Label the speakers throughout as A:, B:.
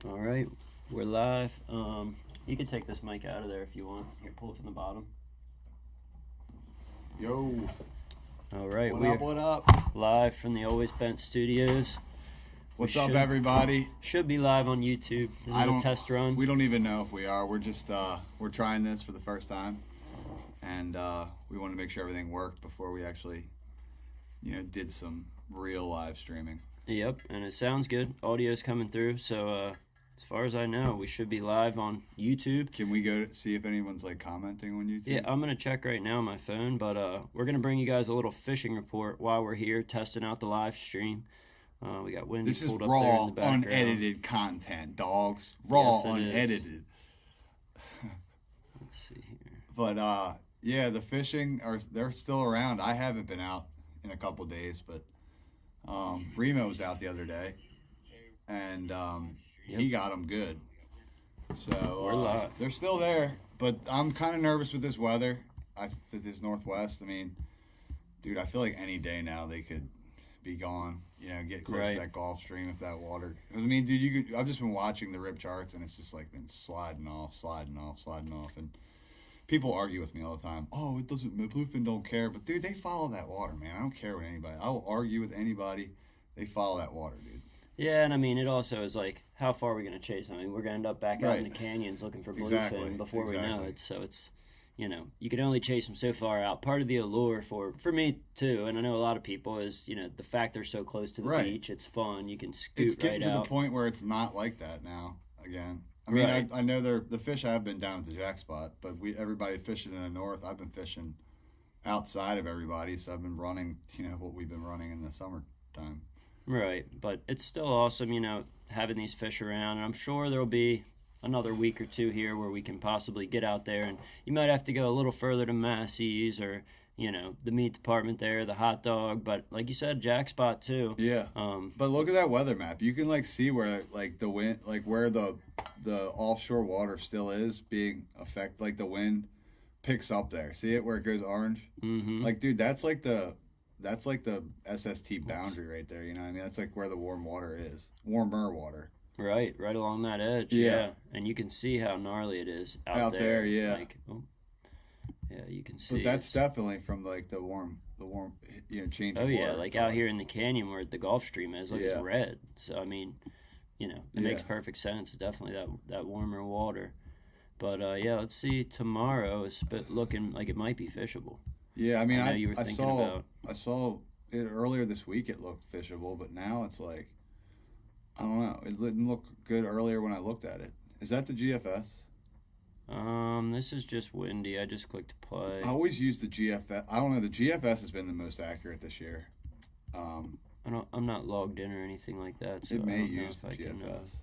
A: All right, we're live. You can take this mic out of there if you want. Here, pull it from the bottom.
B: Yo,
A: All right,
B: what
A: we're
B: up, what up?
A: live from the Always Bent Studios.
B: What's up, everybody?
A: Should be live on YouTube. This is a test run.
B: We don't even know if we are. We're just, we're trying this for the first time. And we want to make sure everything worked before we actually, did some real live streaming.
A: Yep, and it sounds good. Audio's coming through, so as far as I know, we should be live on YouTube.
B: Can we go to see if anyone's commenting on YouTube?
A: Yeah, I'm gonna check right now on my phone, but we're gonna bring you guys a little fishing report while we're here testing out the live stream. We got Wendy pulled up there in
B: raw,
A: the background.
B: unedited content, dogs. Raw,
A: Yes, it
B: unedited.
A: Let's see here.
B: But yeah, the fishing they're still around. I haven't been out in a couple days, but Remo was out the other day, and he got them good. So they're still there, but I'm kind of nervous with this weather. This northwest. I mean, dude, I feel like any day now they could be gone. Get close to that Gulf Stream if that water. I mean, dude, I've just been watching the rip charts, and it's just been sliding off, and people argue with me all the time. Oh, it doesn't. Bluefin don't care, but dude, they follow that water, man. I don't care with anybody. I will argue with anybody. They follow that water, dude.
A: Yeah, and I mean, it also is how far are we going to chase? I mean, we're going to end up back out in the canyons looking for bluefin before we know it. So it's, you can only chase them so far out. Part of the allure for me too, and I know a lot of people is, the fact they're so close to the beach. It's fun. You can scoot
B: it's getting
A: right
B: to
A: out.
B: the point where it's not like that now. Again, I mean, I know the fish have been down at the jack spot, but everybody fishing in the north. I've been fishing outside of everybody, so I've been running, what we've been running in the summertime.
A: Right, but it's still awesome, having these fish around, and I'm sure there'll be another week or two here where we can possibly get out there, and you might have to go a little further to Massey's or, the meat department there, the hot dog, but like you said, jack spot too.
B: Yeah. But look at that weather map. You can see where the wind, where the offshore water still is being affected, the wind picks up there. See it where it goes orange?
A: Mm-hmm.
B: Dude, that's the SST boundary right there. You know what I mean? That's where the warmer water.
A: Right along that edge. Yeah. And you can see how gnarly it is out there.
B: Yeah.
A: Yeah, you can see.
B: But that's definitely from the warm, changing.
A: Oh yeah,
B: water.
A: Out here in the canyon where the Gulf Stream is, it's red. So I mean, it makes perfect sense. It's definitely that warmer water. But let's see. Tomorrow is looking like it might be fishable.
B: Yeah, I mean,
A: I
B: saw it earlier this week. It looked fishable, but now it's I don't know. It didn't look good earlier when I looked at it. Is that the GFS?
A: This is just windy. I just clicked play.
B: I always use the GFS. I don't know. The GFS has been the most accurate this year.
A: I'm not logged in or anything like that. So
B: it may
A: I don't
B: use
A: know if
B: the
A: I can,
B: GFS.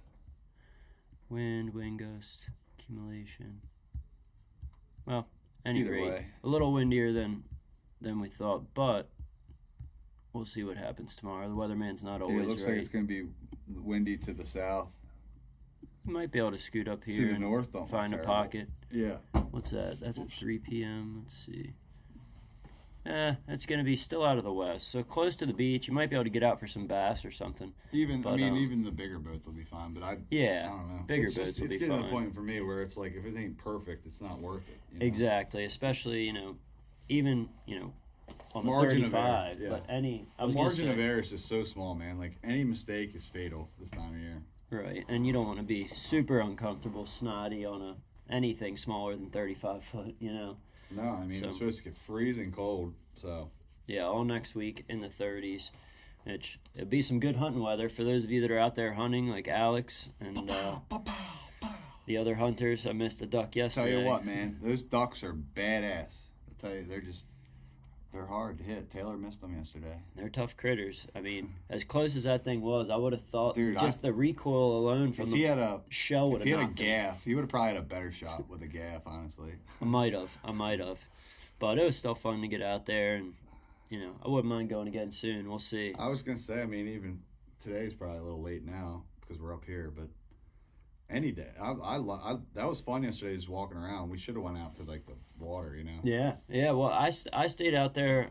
A: Wind gust, accumulation. Well, any
B: Either
A: rate,
B: way.
A: a little windier than we thought, but we'll see what happens tomorrow. The weatherman's not always
B: it looks
A: right.
B: like it's going to be windy to the south.
A: You might be able to scoot up here
B: To the
A: and
B: north, don't
A: find a pocket.
B: Yeah.
A: What's that? That's at 3 p.m. Let's see. It's going to be still out of the west, so close to the beach. You might be able to get out for some bass or something.
B: Even the bigger boats will be fine, but I don't know.
A: Bigger boats will be fine.
B: It's getting to the point for me where it's if it ain't perfect, it's not worth it.
A: Exactly, especially even on the
B: margin
A: 35.
B: Of error, yeah.
A: But
B: the margin of error is just so small, man. Any mistake is fatal this time of year.
A: Right, and you don't want to be super uncomfortable, snotty on anything smaller than 35 foot.
B: No, I mean it's supposed to get freezing cold, so.
A: Yeah, all next week in the 30s. It'll be some good hunting weather for those of you that are out there hunting, like Alex and the other hunters. I missed a duck yesterday.
B: Tell you what, man, those ducks are badass. I tell you, they're hard to hit. Taylor missed them yesterday.
A: They're tough critters. I mean, as close as that thing was, I would have thought the recoil alone from the shell would have.
B: If he had a gaff, he would have probably had a better shot with a gaff, honestly.
A: I might have. But it was still fun to get out there, and, I wouldn't mind going again soon. We'll see.
B: I was going to say, I mean, even today's probably a little late now because we're up here, but any day. That was fun yesterday, just walking around. We should have went out to the water,
A: Yeah. Well, I stayed out there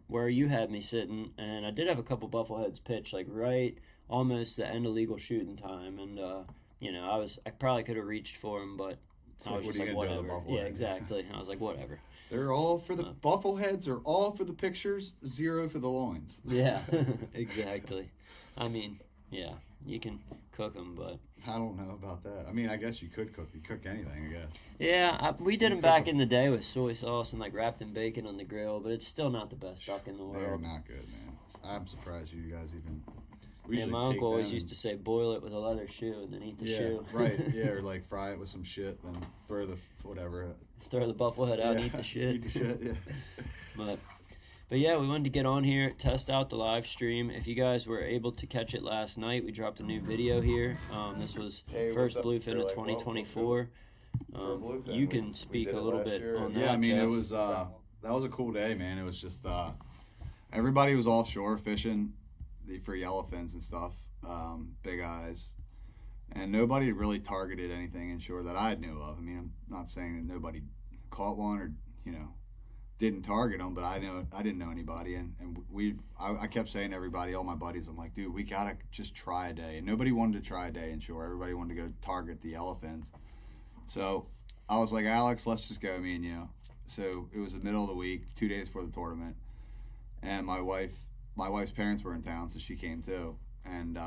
A: where you had me sitting, and I did have a couple buffleheads pitch right almost the end of legal shooting time, and I probably could have reached for him, but I was just like, whatever. Yeah, exactly. I was like, whatever.
B: They're all for the buffleheads are all for the pictures, 0 for the loins.
A: Yeah, exactly. I mean, yeah, you can cook them, but
B: I don't know about that. I mean, I guess you could cook. You cook anything, I guess.
A: Yeah, we did them back in the day with soy sauce and like wrapped in bacon on the grill, but it's still not the best duck in the world.
B: They're not good, man. I'm surprised you guys even.
A: Yeah, my uncle always used to say, boil it with a leather shoe and then eat the shoe.
B: Right, yeah, or like fry it with some shit, then throw the whatever.
A: Throw the bufflehead out and eat the shit.
B: Eat the shit, yeah.
A: But yeah, we wanted to get on here, test out the live stream. If you guys were able to catch it last night, we dropped a new video here. This was first Bluefin of 2024. You can speak a little bit on that.
B: Yeah, I mean,
A: Jeff.
B: it was that was a cool day, man. It was just everybody was offshore fishing for yellowfins and stuff, big eyes, and nobody really targeted anything inshore that I knew of. I mean, I'm not saying that nobody caught one or didn't target them, but I didn't know anybody, and I kept saying to everybody, all my buddies, I'm like, dude, we gotta just try a day, and nobody wanted to try a day inshore. Everybody wanted to go target the yellowfins. So I was like, Alex, let's just go, me and you. So it was the middle of the week, 2 days before the tournament, and my wife's parents were in town, so she came too. And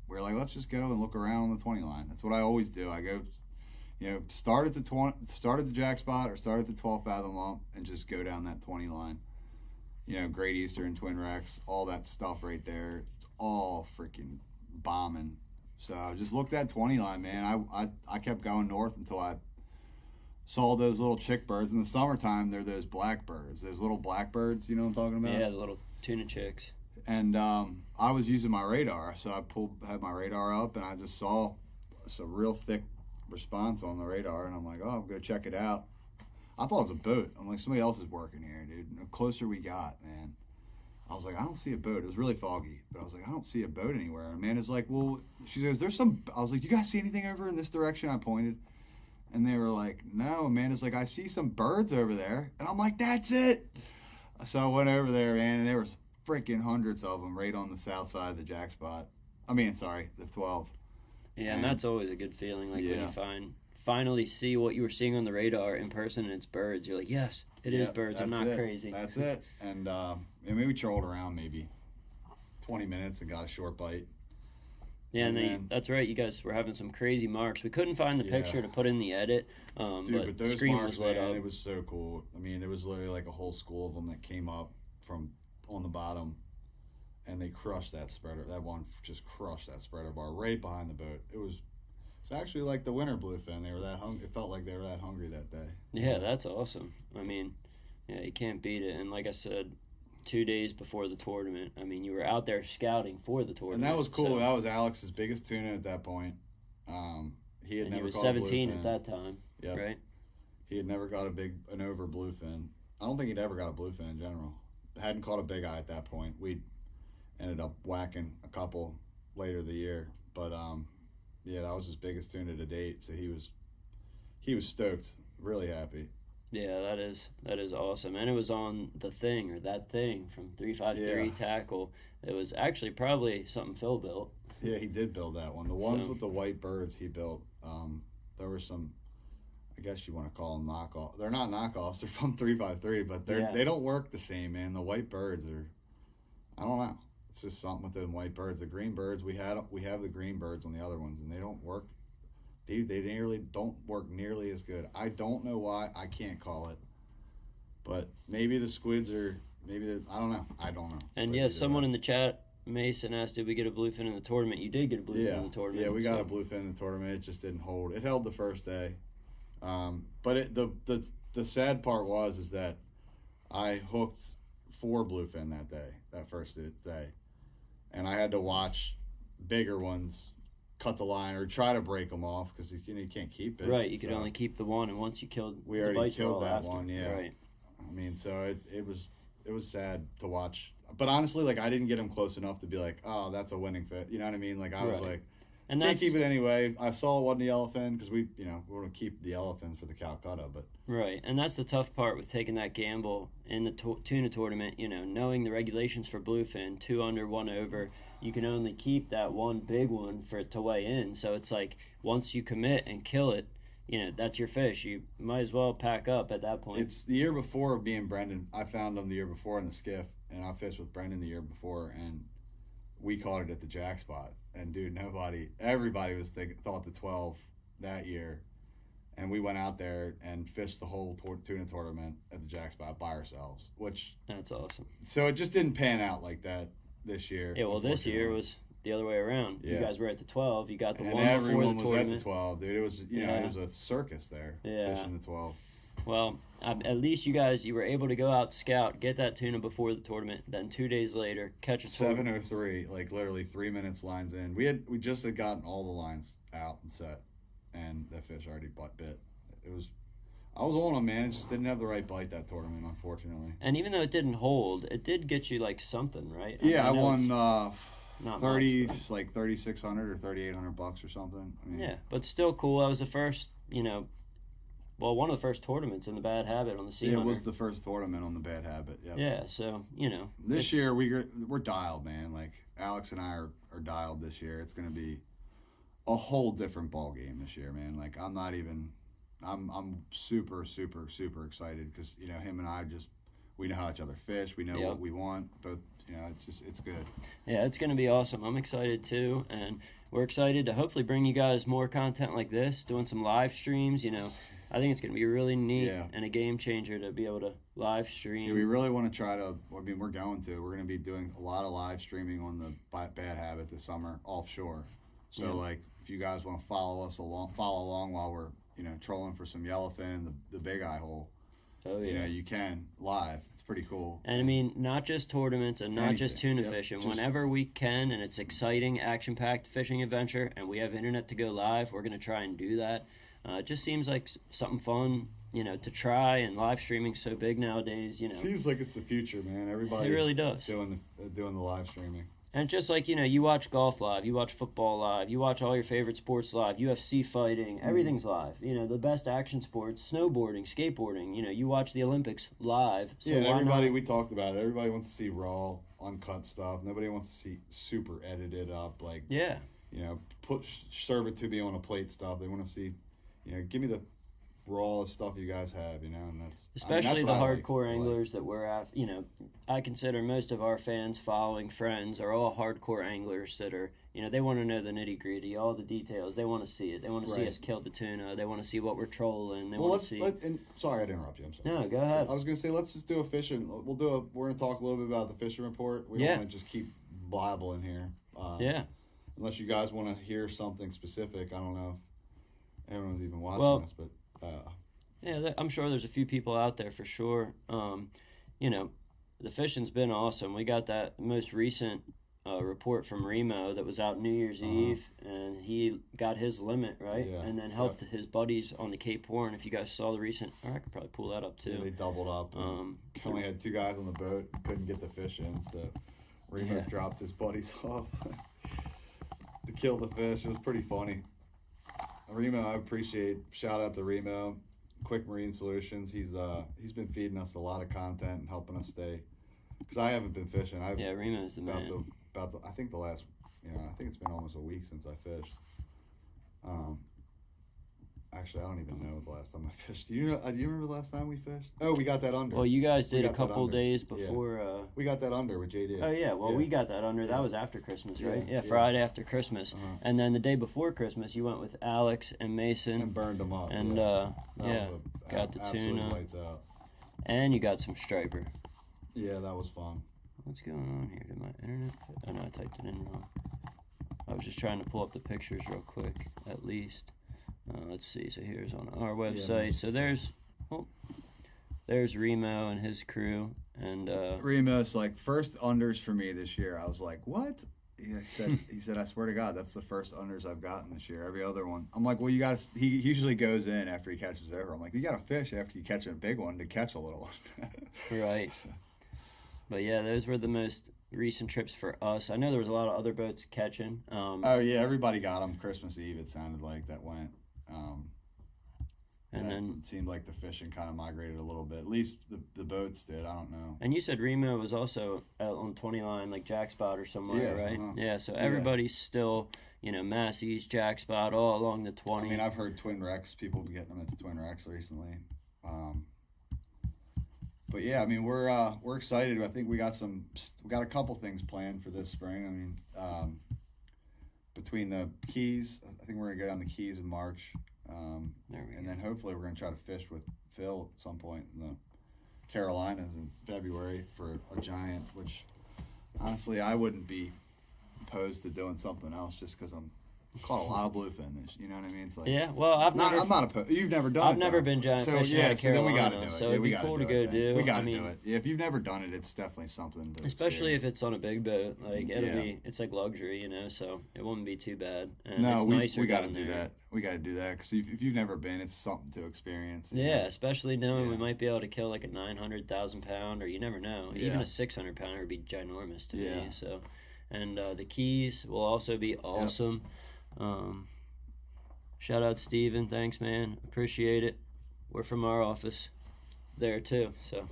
B: we were like, let's just go and look around on the 20 line. That's what I always do. I go, start at the jack spot or start at the 12 fathom lump and just go down that 20 line. Great Eastern, Twin Rex, all that stuff right there. It's all freaking bombing. So I just looked at 20 line, man. I kept going north until I saw those little chick birds. In the summertime, they're those blackbirds, those little blackbirds. You know what I'm talking about?
A: Yeah, the little tuna chicks.
B: And I was using my radar, so I had my radar up, and I just saw a real thick response on the radar, and I'm like, oh, I'll go check it out. I thought it was a boat. I'm like, somebody else is working here, dude. And the closer we got, man, I was like, I don't see a boat. It was really foggy, but I was like, I don't see a boat anywhere. And Amanda's like, well, she goes, there's some. I was like, you guys see anything over in this direction? I pointed, and they were like, no. Amanda's like, I see some birds over there, and I'm like, that's it. So I went over there, man, and there was freaking hundreds of them right on the south side of the jack spot. The 12.
A: Yeah, and that's always a good feeling. Like when you finally see what you were seeing on the radar in person and it's birds, you're like, yes, it is birds. I'm not crazy.
B: That's it. And we trolled around maybe 20 minutes and got a short bite.
A: Yeah, and then that's right. You guys were having some crazy marks. We couldn't find the picture to put in the edit, but
B: those
A: screen
B: marks,
A: was lit up.
B: It was so cool. I mean, it was literally like a whole school of them that came up from on the bottom, and they crushed that spreader. That one just crushed that spreader bar right behind the boat. It was actually like the winter bluefin. They were that hungry. It felt like they were that hungry that day.
A: Yeah, that's awesome. I mean, yeah, you can't beat it. And like I said, 2 days before the tournament, I mean, you were out there scouting for the tournament.
B: And that was cool. So. That was Alex's biggest tuna at that point. He was
A: 17 at that time, right?
B: He had never got an over bluefin. I don't think he'd ever got a bluefin in general. Hadn't caught a big eye at that point. We ended up whacking a couple later the year, but that was his biggest tuna to date. So he was stoked, really happy.
A: Yeah, that is awesome, and it was on that thing from 353 tackle. It was actually probably something Phil built.
B: Yeah, he did build that one. The ones with the white birds he built. There were some, I guess you want to call them knockoffs. They're not knockoffs. They're from 353, but they don't work the same, man. The white birds are, I don't know. It's just something with them white birds. The green birds, we have the green birds on the other ones, and they don't work. They nearly don't work nearly as good. I don't know why. I can't call it, but maybe the squids are. I don't know. And
A: someone in the chat, Mason, asked, did we get a bluefin in the tournament? You did get a bluefin in the tournament.
B: Yeah, we got a bluefin in the tournament. It just didn't hold. It held the first day. But the sad part is that I hooked 4 bluefin that first day, and I had to watch bigger ones cut the line or try to break them off because you can't keep it.
A: Right, you could only keep the one, and once you killed,
B: we already killed that
A: after.
B: one. Yeah,
A: right.
B: I mean, so it was sad to watch, but honestly, like I didn't get him close enough to be like, oh, that's a winning fit. You know what I mean? Like I was like. And can't keep it anyway. I saw it wasn't the yellowfin because we want to keep the yellowfins for the Calcutta, but
A: right, and that's the tough part with taking that gamble in the tuna tournament. Knowing the regulations for bluefin, 2 under, 1 over. you can only keep that one big one for it to weigh in. So it's like once you commit and kill it, that's your fish. You might as well pack up at that point.
B: It's the year before being Brendan. I found him the year before in the skiff, and I fished with Brendan the year before, and we caught it at the jack spot. And dude, everybody thought the 12 that year, and we went out there and fished the whole tuna tournament at the jack spot by ourselves.
A: That's awesome.
B: So it just didn't pan out like that this year.
A: Yeah, well, this year was the other way around. Yeah. You guys were at the 12. You got the
B: and
A: one before the tournament.
B: Everyone was at the 12, dude. It was it was a circus there.
A: Yeah.
B: Fishing the 12.
A: Well, at least you were able to go out, scout, get that tuna before the tournament. Then 2 days later, catch a
B: 7:03, like literally 3 minutes lines in. We just had gotten all the lines out and set, and that fish already bit. I was on him, man. It just didn't have the right bite that tournament, unfortunately.
A: And even though it didn't hold, it did get you like something, right?
B: Yeah, I won 3,600 or $3,800 or something. I mean,
A: yeah, but still cool. That was the first, one of the first tournaments in the Bad Habit on the Sea Hunter.
B: It was the first tournament on the Bad Habit. Yep.
A: Yeah, so
B: this year we're dialed, man. Like Alex and I are dialed this year. It's going to be a whole different ball game this year, man. Like I'm super, super, super excited because him and I we know how each other fish. We know what we want. Both, it's good.
A: Yeah, it's going to be awesome. I'm excited too, and we're excited to hopefully bring you guys more content like this, doing some live streams. I think it's going to be really neat and a game changer to be able to live stream.
B: Yeah, we really want to try to. I mean, we're going to be doing a lot of live streaming on the Bad Habit this summer offshore. So like, if you guys want to follow along while we're trolling for some yellowfin, the big eye hole.
A: Oh yeah.
B: You can live. It's pretty cool.
A: And I mean, not just tournaments and not just tuna fishing. Whenever we can, and it's exciting, action-packed fishing adventure, and we have internet to go live, we're going to try and do that. It just seems like something fun, to try, and live streaming so big nowadays.
B: It seems like it's the future, man. Everybody
A: it really does.
B: Doing the live streaming.
A: And just like, you watch golf live, you watch football live, you watch all your favorite sports live, UFC fighting, everything's live. The best action sports, snowboarding, skateboarding, you watch the Olympics live. So
B: and everybody, we talked about it, everybody wants to see raw, uncut stuff. Nobody wants to see super edited up, like, serve it to me on a plate stuff. They want to see, give me the raw stuff you guys have, and that's
A: especially the hardcore anglers that we're at. I consider most of our fans, following friends, are all hardcore anglers that are, they want to know the nitty gritty, all the details. They want to see it. They want to see us kill the tuna. They want to see what we're trolling. They want to see.
B: Sorry, I didn't interrupt you. I'm sorry.
A: No, go ahead.
B: I was going to say, let's just do a fishing. We're going to talk a little bit about the fishing report. We don't want to just keep blabbling here. Unless you guys want to hear something specific. I don't know if everyone's even watching us, but.
A: I'm sure there's a few people out there for sure. The fishing's been awesome. We got that most recent report from Remo that was out New Year's Eve, and he got his limit, right? Yeah. And then helped his buddies on the Cape Horn. If you guys saw the recent, or I could probably pull that up too.
B: Yeah, they doubled up. Only had 2 guys on the boat, couldn't get the fish in, so Remo dropped his buddies off to kill the fish. It was pretty funny. Remo, I appreciate. Shout out to Remo, Quick Marine Solutions. He's been feeding us a lot of content and helping us stay. Because I haven't been fishing.
A: Remo's the man.
B: I think the last, I think it's been almost a week since I fished. Actually, I don't even know the last time I fished. Do you remember the last time we fished? Oh, we got that under.
A: Well, you guys did a couple days before.
B: Yeah. We got that under with JD.
A: Oh, yeah. Well, we got that under. That was after Christmas, right? Yeah, Friday after Christmas. And then the day before Christmas, you went with Alex and Mason.
B: And burned them up.
A: And, got the tuna.
B: Lights out.
A: And you got some striper.
B: Yeah, that was fun.
A: What's going on here? Did my internet... Oh, no, I typed it in wrong. I was just trying to pull up the pictures real quick, at least. Let's see. So here's on our website. So there's Remo and his crew, and
B: Remo's like first unders for me this year. I was like, what? He said, I swear to God, that's the first unders I've gotten this year. Every other one, I'm like, well, you got. He usually goes in after he catches over. I'm like, you got to fish after you catch a big one to catch a little one.
A: Right. But yeah, those were the most recent trips for us. I know there was a lot of other boats catching.
B: Oh yeah, everybody got them Christmas Eve. It sounded like that went.
A: And then
B: it seemed like the fishing kind of migrated a little bit. At least the boats did. I don't know.
A: And you said Remo was also out on 20 line, like Jack Spot or somewhere, right? Yeah, so everybody's still, Massey's, Jack Spot, all along the 20.
B: I mean, I've heard Twin Rex, people getting them at the Twin Rex recently. But yeah, I mean, we're excited. I think we got a couple things planned for this spring. I mean, between the Keys, I think we're gonna go down the Keys in March. Then hopefully we're going to try to fish with Phil at some point in the Carolinas in February for a giant, which honestly I wouldn't be opposed to doing something else just because I'm caught a lot of bluefin this. You know what I mean? It's like,
A: yeah, well, I'm
B: not opposed. You've never done it.
A: I've never been giant fishing out of Carolina,
B: then we got to do it.
A: So it'd be cool to go do.
B: We got to do it. Yeah, if you've never done it, it's definitely something to
A: especially
B: experience.
A: if it's on a big boat. Like it's like luxury, so it wouldn't be too bad. And
B: no,
A: it's
B: we got to do that. We got to do that because if you've never been, it's something to experience.
A: Yeah, especially knowing we might be able to kill like a 900,000 pound, or you never know. Yeah. Even a 600 pounder would be ginormous to me. So, and the Keys will also be awesome. Yep. Shout out Steven, thanks man, appreciate it. We're from our office there too, so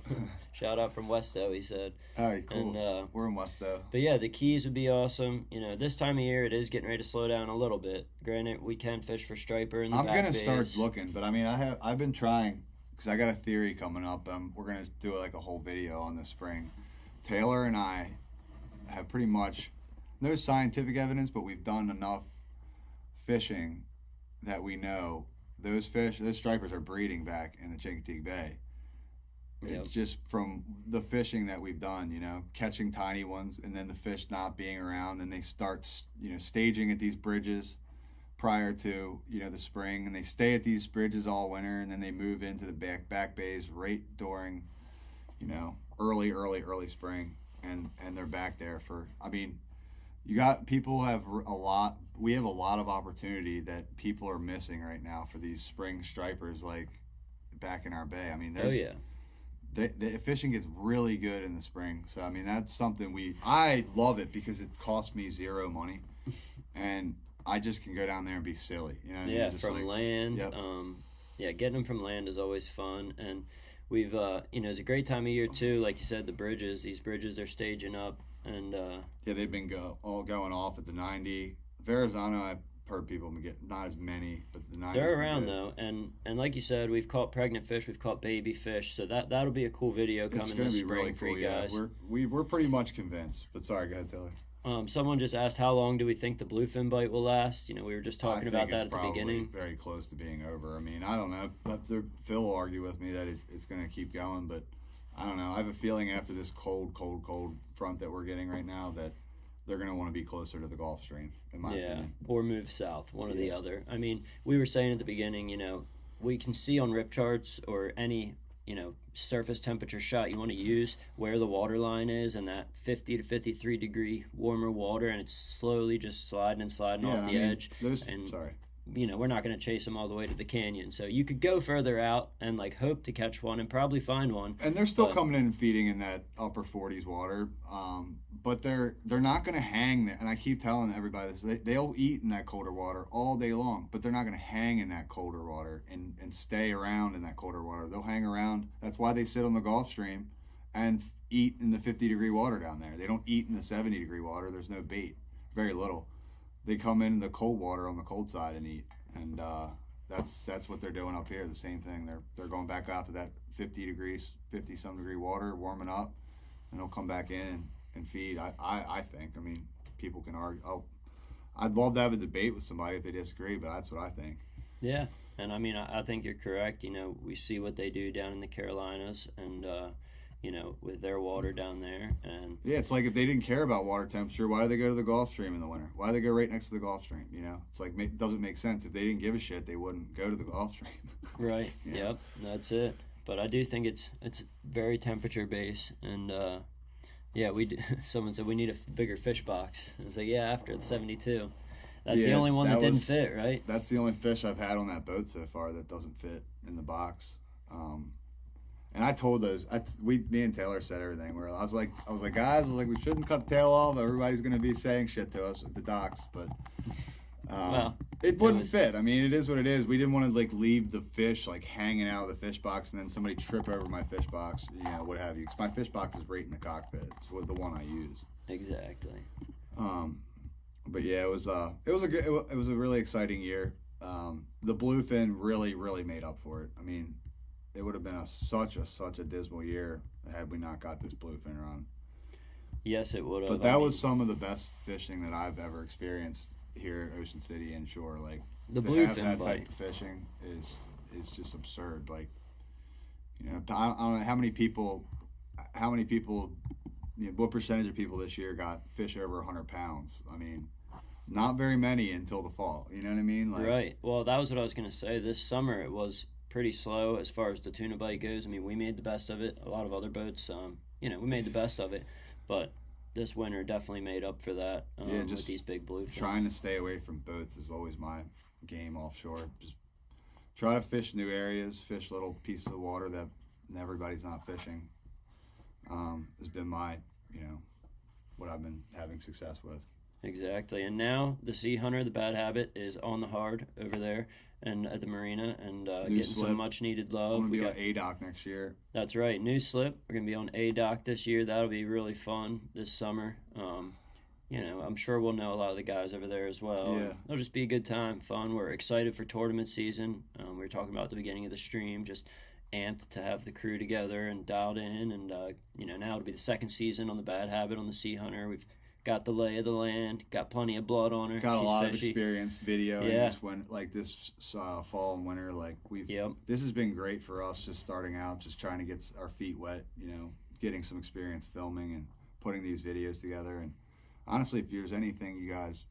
A: shout out from Westo, he said.
B: All right, cool. And, we're in Westo.
A: But yeah, the Keys would be awesome. This time of year it is getting ready to slow down a little bit. Granted, we can fish for striper in the back
B: I'm gonna
A: bays.
B: start looking, but I mean, I've been trying because I got a theory coming up. We're gonna do like a whole video on this spring. Taylor and I have pretty much no scientific evidence, but we've done enough fishing that we know those stripers are breeding back in the Chincoteague Bay.
A: Yep.
B: It's just from the fishing that we've done, catching tiny ones and then the fish not being around, and they start, staging at these bridges prior to, the spring, and they stay at these bridges all winter, and then they move into the back bays right during, early spring, and they're back there for, I mean, we have a lot of opportunity that people are missing right now for these spring stripers, like back in our bay. I mean, the fishing gets really good in the spring. So, I mean, that's something I love it because it costs me zero money and I just can go down there and be silly. You know what I mean? Just
A: from land.
B: Yep.
A: Getting them from land is always fun. And we've, it's a great time of year too. Like you said, these bridges, they're staging up. And
B: they've been all going off at the 90. Verrazano, I've heard people get not as many, but the 90.
A: They're around though, and like you said, we've caught pregnant fish, we've caught baby fish, so that'll be a cool video coming this spring really for you guys.
B: Yeah. We're pretty much convinced. But sorry, go ahead, Taylor.
A: Someone just asked how long do we think the bluefin bite will last? We were just talking about that at the beginning.
B: Very close to being over. I mean, I don't know. But Phil will argue with me that it's going to keep going, but I don't know. I have a feeling after this cold front that we're getting right now that they're going to want to be closer to the Gulf Stream, in my opinion.
A: Or move south, one or the other. I mean, we were saying at the beginning, we can see on rip charts or any, surface temperature shot you want to use where the water line is, and that 50 to 53 degree warmer water, and it's slowly just sliding off the edge. We're not going to chase them all the way to the canyon. So you could go further out and hope to catch one and probably find one.
B: And they're still coming in and feeding in that upper 40s water. But they're not going to hang there. And I keep telling everybody this. They'll eat in that colder water all day long, but they're not going to hang in that colder water and stay around in that colder water. They'll hang around. That's why they sit on the Gulf Stream and eat in the 50 degree water down there. They don't eat in the 70 degree water. There's no bait, very little. They come in the cold water on the cold side and eat, and that's what they're doing up here. The same thing. They're going back out to that 50 some degree water, warming up, and they'll come back in and feed. I think. I mean, people can argue. I'd love to have a debate with somebody if they disagree, but that's what I think.
A: Yeah, and I mean, I think you're correct. We see what they do down in the Carolinas, and with their water down there. And
B: yeah, it's like if they didn't care about water temperature, why do they go to the Gulf Stream in the winter? Why do they go right next to the Gulf Stream? It's like it doesn't make sense. If they didn't give a shit, they wouldn't go to the Gulf Stream.
A: Right. Yep. That's it. But I do think it's very temperature based, and someone said we need a bigger fish box. I was like, yeah, after the 72. That's the only one that didn't fit, right? That's
B: the only fish I've had on that boat so far that doesn't fit in the box. And I told me and Taylor said everything. Where I was like, guys, we shouldn't cut the tail off. Everybody's going to be saying shit to us at the docks, but
A: well,
B: It wouldn't fit. I mean, it is what it is. We didn't want to like leave the fish like hanging out of the fish box, and then somebody trip over my fish box, you know, what have you. Because my fish box is right in the cockpit. It's the one I use.
A: Exactly.
B: But yeah, it was a really exciting year. The Bluefin really made up for it. I mean, it would have been such a dismal year had we not got this Bluefin run.
A: Yes, it would have.
B: But that was some of the best fishing that I've ever experienced here at Ocean City inshore. Like
A: the
B: to
A: Bluefin
B: have that type of fishing is just absurd. Like, you know, I don't know how many people, you know, what percentage of people this year got fish over 100 pounds? I mean, not very many until the fall. You know what I mean? Like,
A: right. Well, that was what I was going to say. This summer it was pretty slow as far as the tuna bite goes. I mean, we made the best of it. A lot of other boats, you know, we made the best of it. But this winter definitely made up for that just with these big bluefin.
B: Trying to stay away from boats is always my game offshore. Just try to fish new areas, fish little pieces of water that everybody's not fishing. Has been my, you know, what I've been having success with.
A: Exactly. And now the Sea Hunter, the Bad Habit, is on the hard over there and at the marina and getting some much needed love.
B: I'm going to be on A-Dock next year.
A: That's right. New slip. We're going to be on A-Dock this year. That'll be really fun this summer. You know, I'm sure we'll know a lot of the guys over there as well.
B: Yeah.
A: It'll just be a good time, fun. We're excited for tournament season. We were talking about at the beginning of the stream, just amped to have the crew together and dialed in. And, you know, now it'll be the second season on the Bad Habit on the Sea Hunter. We've got the lay of the land, got plenty of blood on her.
B: Got
A: She's
B: a lot
A: fishy.
B: of experience video this fall and winter. Like this has been great for us, just starting out, just trying to get our feet wet. You know, getting some experience filming and putting these videos together. And honestly, if there's anything you guys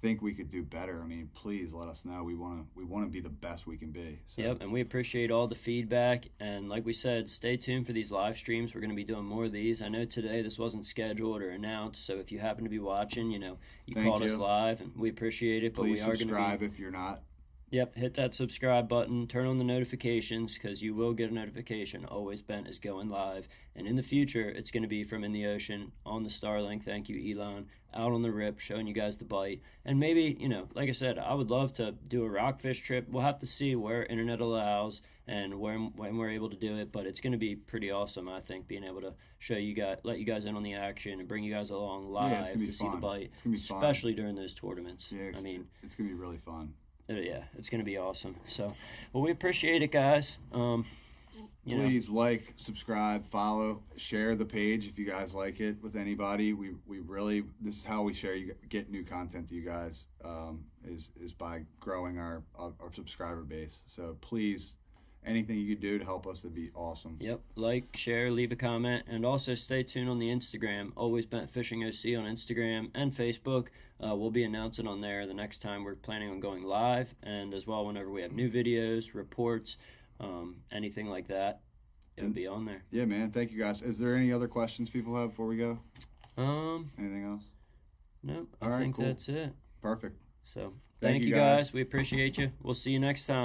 B: think we could do better, I mean, please let us know. We want to be the best we can be. So.
A: Yep, and we appreciate all the feedback. And like we said, stay tuned for these live streams. We're going to be doing more of these. I know today this wasn't scheduled or announced, so if you happen to be watching, you know, you called us live, and we appreciate it. But
B: please
A: we are
B: subscribe if you're not.
A: Yep, hit that subscribe button, turn on the notifications, because you will get a notification. Always Bent is going live. And in the future, it's going to be from in the ocean, on the Starlink, thank you, Elon, out on the rip, showing you guys the bite. And maybe, you know, like I said, I would love to do a rockfish trip. We'll have to see where internet allows and when we're able to do it. But it's going to be pretty awesome, I think, being able to show you guys, let you guys in on the action and bring you guys along live to see the bite.
B: It's going to be fun.
A: Especially during those tournaments.
B: Yeah,
A: I mean,
B: it's going to be really fun.
A: Yeah, it's going to be awesome. So, well, we appreciate it, guys.
B: Please like, subscribe, follow, share the page if you guys like it with anybody. We really, this is how we get new content to you guys, is by growing our subscriber base. So please, anything you could do to help us would be awesome.
A: Yep, like, share, leave a comment, and also stay tuned on the Instagram. Always Bent Fishing OC on Instagram and Facebook. We'll be announcing on there the next time we're planning on going live, and as well whenever we have new videos, reports, anything like that, it'll be on there.
B: Yeah, man. Thank you, guys. Is there any other questions people have before we go? Anything else?
A: Nope. I think that's it.
B: Perfect.
A: So thank you guys. We appreciate you. We'll see you next time.